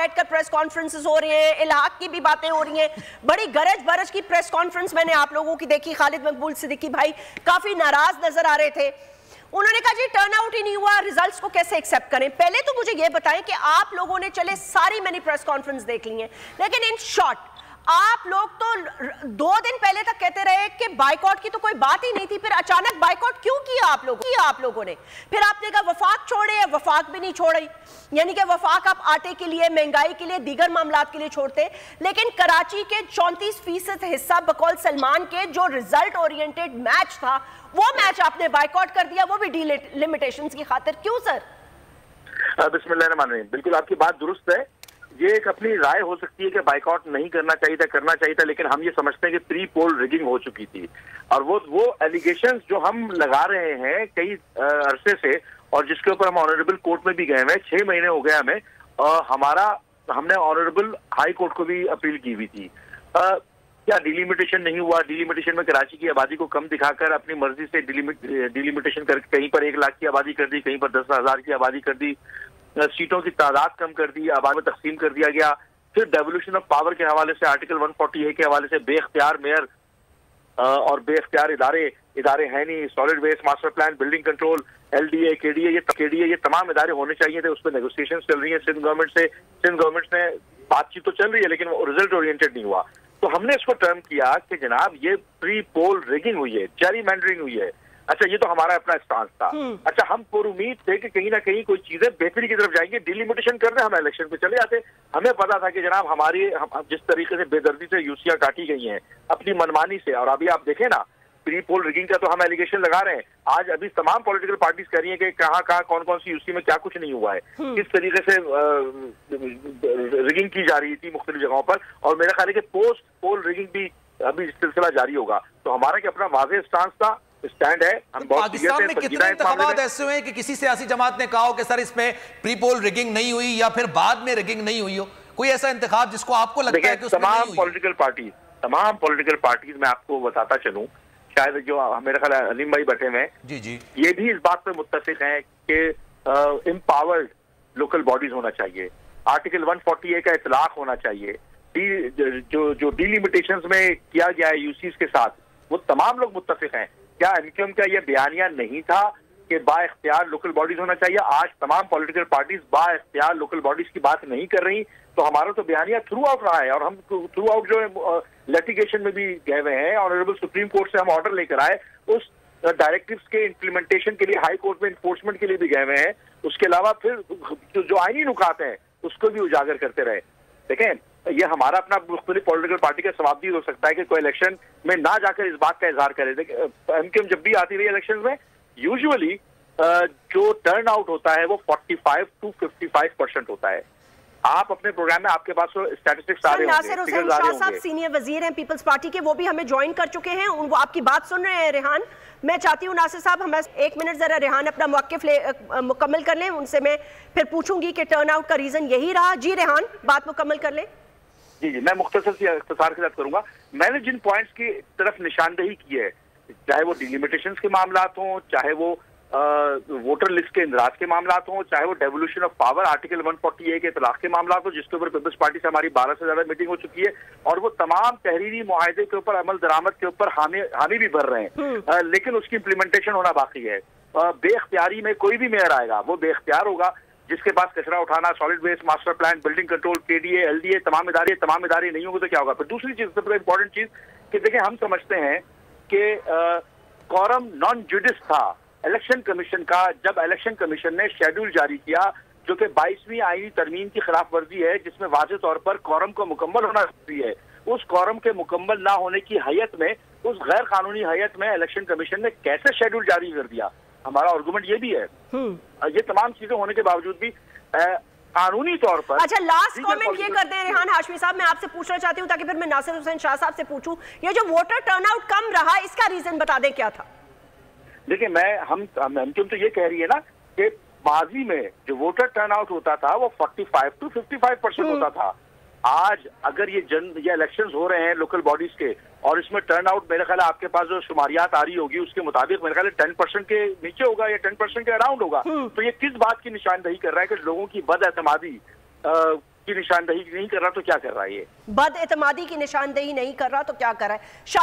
बैठकर press conferences हो रहे हैं, इलाहाक की भी बातें हो रही हैं, बड़ी गरज बरज की प्रेस कॉन्फ्रेंस मैंने आप लोगों की देखी। खालिद मकबूल सिद्दीकी भाई काफी नाराज नजर आ रहे थे। उन्होंने कहा जी टर्नआउट ही नहीं हुआ, रिजल्ट्स को कैसे एक्सेप्ट करें। पहले तो मुझे ये बताएं कि आप लोगों ने चले सारी मैंने प्रेस कॉन्फ्रेंस देख ली है, लेकिन इन शॉर्ट आप लोग तो 2 दिन पहले तक कहते रहे कि बाइकआउट की तो कोई बात ही नहीं थी, फिर अचानक बाइकआउट क्यों किया आप लोगों ने? फिर आपने कहा वफाक छोड़े, वफाक भी नहीं छोड़ी, यानी कि वफाक आप आटे के लिए, महंगाई के लिए, दीगर मामलात के लिए छोड़ते, लेकिन कराची के 34% हिस्सा बकौल सलमान के जो रिजल्ट ओरिएंटेड मैच था वो मैच आपने बाइकआउट कर दिया, वो भी डिलिमिटेशंस की खातिर। क्यों सर? बिस्मिल्लाहिर्रहमानिर्रहीम, बिल्कुल आपकी बात दुरुस्त है। ये एक अपनी राय हो सकती है कि बाइकआउट नहीं करना चाहिए था, लेकिन हम ये समझते हैं कि प्री पोल रिगिंग हो चुकी थी और वो एलिगेशंस जो हम लगा रहे हैं कई अरसे से और जिसके ऊपर हम ऑनरेबल कोर्ट में भी गए हुए 6 महीने हो गए हमें, हमने ऑनरेबल हाई कोर्ट को भी अपील की हुई थी। क्या डिलिमिटेशन नहीं हुआ? डिलिमिटेशन में कराची की आबादी को कम दिखाकर अपनी मर्जी से डिलिमिटेशन कर कहीं पर 1 लाख की आबादी कर दी, कहीं पर 10,000 की आबादी कर दी, सीटों की तादाद कम कर दी, आबादी में तकसीम कर दिया गया। फिर डेवोल्यूशन ऑफ पावर के हवाले से आर्टिकल 140A के हवाले से बेख्तियार मेयर और बेख्तियार इदारे हैं नहीं, solid waste master plan, building control, LDA, KDA ये तमाम इदारे होने चाहिए थे। उस पर नेगोशिएशन चल रही है सिंध गवर्नमेंट से बातचीत तो चल रही है लेकिन रिजल्ट ओरिएंटेड नहीं हुआ। तो हमने इसको टर्म किया कि जनाब ये प्री पोल रिगिंग हुई है, जेरीमैंडरिंग हुई है। अच्छा, ये तो हमारा अपना स्टांस था। अच्छा, हम पूरी उम्मीद थे कि कहीं ना कहीं कोई चीजें बेहतरी की तरफ जाएंगे, डिलिमिटेशन करने हम इलेक्शन पे चले जाते। हमें पता था कि जनाब हम जिस तरीके से बेदर्दी से यूसियां काटी गई हैं अपनी मनमानी से, और अभी आप देखें ना प्री पोल रिगिंग का तो हम एलिगेशन लगा रहे हैं। आज अभी तमाम पॉलिटिकल पार्टीज कह रही हैं कि कहाँ कौन सी यूसी में क्या कुछ नहीं हुआ है, किस तरीके से रिगिंग की जा रही थी मुख्तलिफ जगहों पर, और मेरा ख्याल है कि पोस्ट पोल रिगिंग भी अभी सिलसिला जारी होगा। तो हमारा क्या अपना वाज़ेह स्टांस था, स्टैंड है। हम पाकिस्तान में कितने इंतखाबात ऐसे हुए कि किसी सियासी जमात ने कहा हो कि सर इसमें प्री पोल रिगिंग नहीं हुई या फिर बाद में रिगिंग नहीं हुई हो? कोई ऐसा इंतखाब जिसको आपको लगता है कि उसमें तमाम पॉलिटिकल पार्टीज मैं आपको बताता चलूं, शायद जो मेरा ख्याल है अलीम भाई बैठे हुए जी ये भी इस बात पे मुत्तफिक हैं कि एम्पावर्ड लोकल बॉडीज होना चाहिए, आर्टिकल 140A का इतलाक होना चाहिए, जो डिलिमिटेशंस में किया गया है यूसीज के साथ वो तमाम लोग मुत्तफिक हैं। क्या एमक्यूएम का ये बयानिया नहीं था कि बाइख्तियार लोकल बॉडीज होना चाहिए? आज तमाम पॉलिटिकल पार्टीज बाइख्तियार लोकल बॉडीज की बात नहीं कर रही, तो हमारा तो बयानिया थ्रू आउट रहा है और हम थ्रू आउट जो लिटिगेशन में भी गए हुए हैं, ऑनरेबल सुप्रीम कोर्ट से हम ऑर्डर लेकर आए, उस डायरेक्टिव्स के इम्प्लीमेंटेशन के लिए हाई कोर्ट में इन्फोर्समेंट के लिए भी गए हुए हैं। उसके अलावा फिर जो आईनी नुकात हैं उसको भी उजागर करते रहे। देखें, ये हमारा अपना मुख्तलिफ पॉलिटिकल पार्टी का सवाब भी हो सकता है कि कोई इलेक्शन में ना जाकर इस बात का इजहार करे। एमक्यूएम जब भी आती रही इलेक्शन में यूजुअली जो टर्न आउट होता है वो 45 to 55% होता है। आप अपने प्रोग्राम में आपके पास स्टैटिस्टिक्स आ रहे होंगे। नासिर हुसैन शाह साहब सीनियर वजीर हैं पीपल्स पार्टी के, वो भी हमें ज्वाइन कर चुके हैं, वो आपकी बात सुन रहे हैं। रेहान, मैं चाहती हूँ नासिर साहब हमें 1 मिनट जरा रेहान अपना मौक़िफ़ मुकम्मल कर लें, उनसे मैं फिर पूछूंगी कि टर्न आउट का रीजन यही रहा। जी रेहान, बात मुकम्मल कर लें। जी, मैं मुख्तसर के साथ करूंगा। मैंने जिन पॉइंट्स की तरफ निशानदेही की है, चाहे वो डिलिमिटेशंस के मामलात हों, चाहे वो वोटर लिस्ट के इंदराज के मामलात हों, चाहे वो devolution of power article 140A के इतलाक के मामलात हो, जिसके ऊपर पीपल्स पार्टी से हमारी 12 से ज्यादा मीटिंग हो चुकी है और वो तमाम तहरीरी मुआहदे के ऊपर अमल दरामद के ऊपर हामी भी भर रहे हैं, लेकिन उसकी इम्प्लीमेंटेशन होना बाकी है। बेख्तियारी में कोई भी मेयर आएगा वो बेख्तियार होगा, जिसके पास कचरा उठाना, solid waste master plan, building control, KDA, LDA तमाम इदारे नहीं होंगे तो क्या होगा? फिर दूसरी चीज, सबसे इंपॉर्टेंट चीज कि देखिए, हम समझते हैं कि कॉरम नॉन जुडिस था इलेक्शन कमीशन का जब इलेक्शन कमीशन ने शेड्यूल जारी किया, जो कि 22वीं आईनी तरमीम की खिलाफ वर्जी है, जिसमें वाज़ेह तौर पर कॉरम को मुकम्मल होना जरूरी है। उस कॉरम के मुकम्मल ना होने की हैयत में, उस गैर कानूनी हैयत में इलेक्शन कमीशन ने कैसे शेड्यूल जारी कर दिया? हमारा आर्गुमेंट ये भी है। ये तमाम चीजें होने के बावजूद भी कानूनी तौर पर। अच्छा, लास्ट कमेंट ये कर दें रेहान हाशमी साहब, मैं आपसे पूछना चाहती हूँ ताकि फिर मैं नासिर हुसैन शाह साहब से पूछूं, ये जो वोटर टर्नआउट कम रहा इसका रीजन बता दें क्या था? देखिए, हम तो ये कह रही है ना कि माजी में जो वोटर टर्नआउट होता था वो 45 to 55% होता था। आज अगर ये इलेक्शंस हो रहे हैं लोकल बॉडीज के और इसमें टर्नआउट मेरे ख्याल आपके पास जो शुमारियात आ रही होगी उसके मुताबिक मेरे ख्याल 10% के नीचे होगा या 10% के अराउंड होगा। तो ये किस बात की निशानदेही कर रहा है कि लोगों की बदएतमादी की निशानदेही नहीं कर रहा तो क्या कर रहा है ये? बदएतमादी की निशानदेही नहीं कर रहा तो क्या कर रहा है?